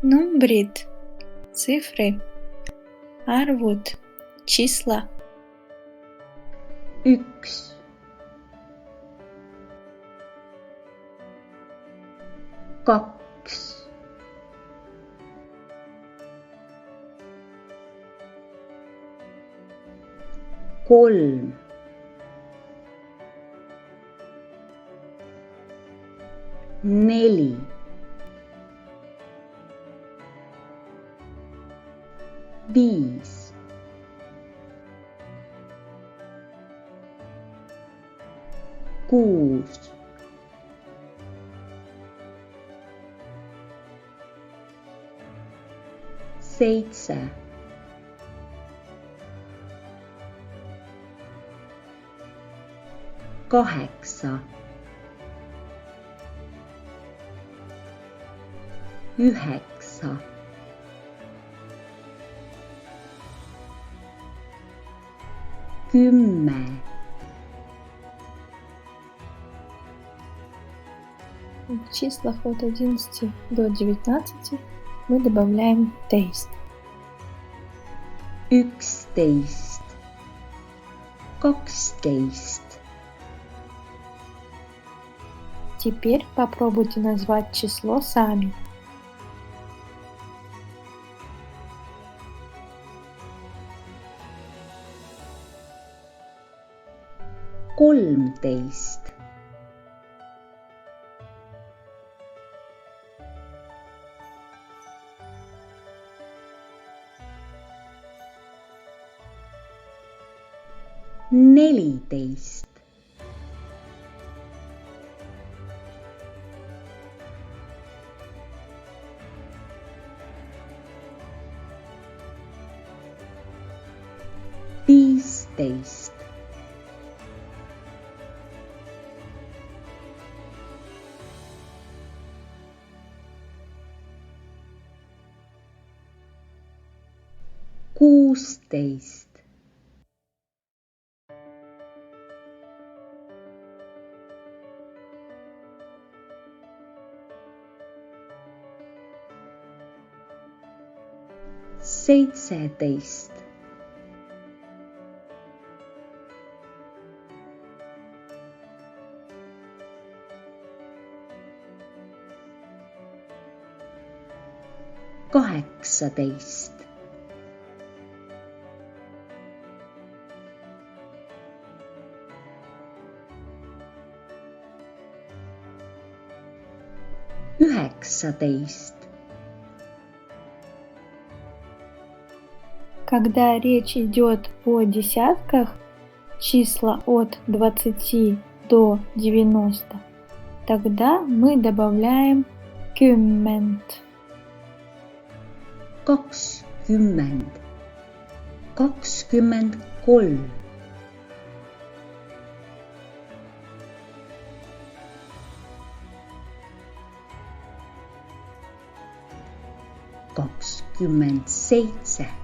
Numbrid – цифры, arvud – числа. Üks, kaks, kolm, neli, viis, kuus, seitse, kaheksa, üheksa, 10. В числах от 11 до 19 мы добавляем теist. 11, 12. Теперь попробуйте назвать число сами. Kolmteist, neliteist, viisteist, kuusteist, seitseteist, kaheksateist, üheksateist. Когда речь идет о десятках, числа от 20 до 90, тогда мы добавляем kümmend. 20, 23, 27, 30,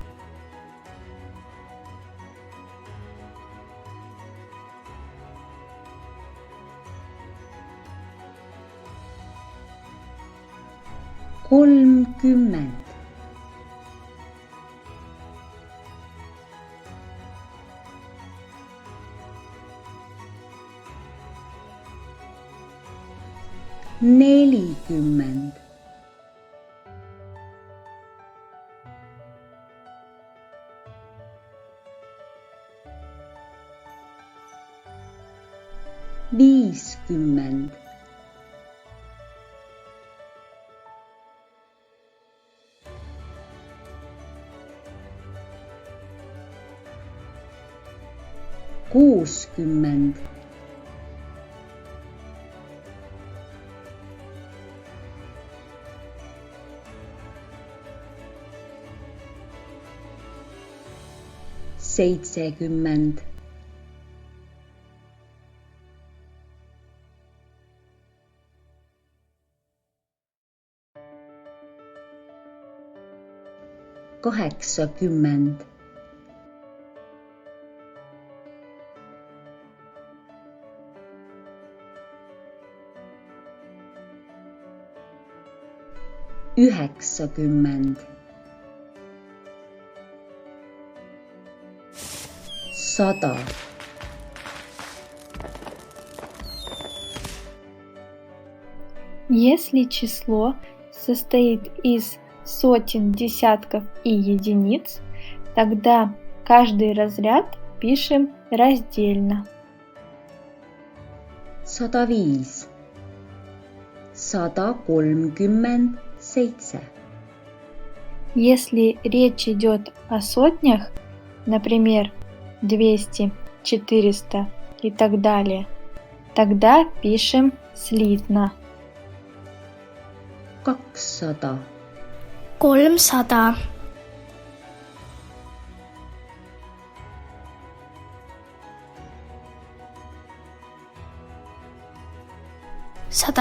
40, 50, 60, 70, 80, 90, 90, 100, Если число состоит из сотен, десятков и единиц, тогда каждый разряд пишем раздельно. 105, 137. Если речь идет о сотнях, например, 200, 400 и так далее, тогда пишем слитно.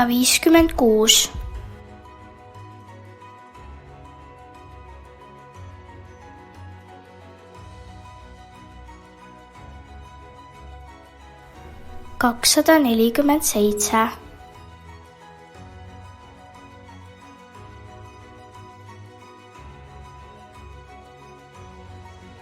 200, 300, 156, 247,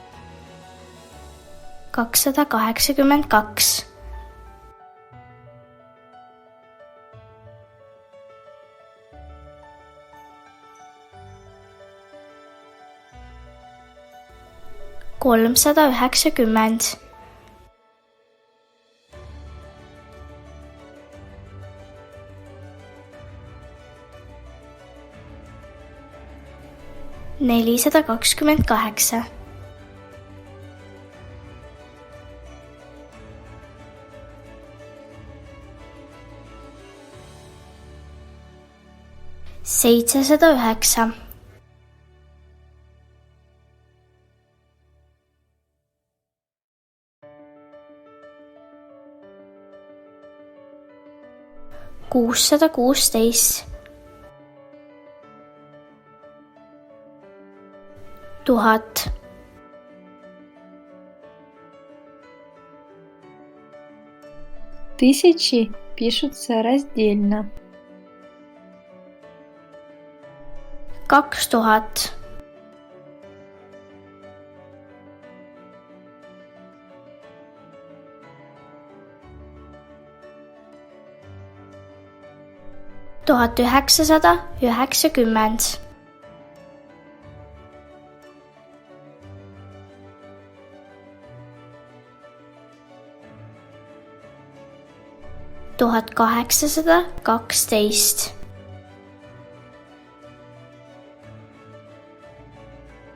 282, 390, 428, 709, 616, 1000, Тысячи пишутся раздельно. 2000, 1990, 1812,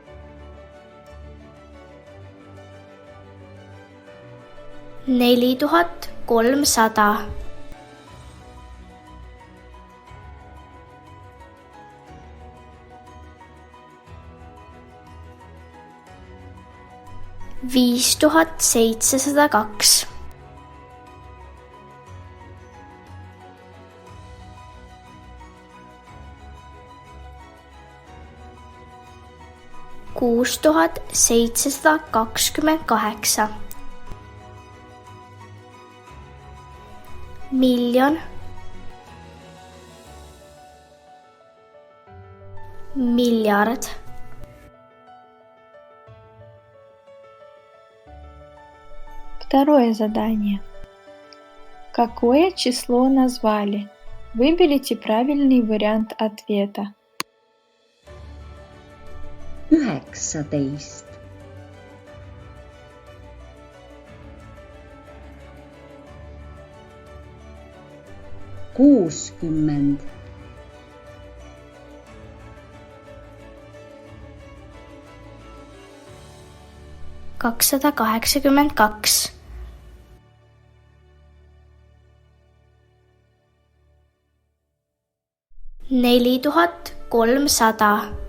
4300, 5702, 6728, 1 000 000, miljard, Второе задание. Какое число назвали? Выберите правильный вариант ответа. 19, 60, 282, 4300,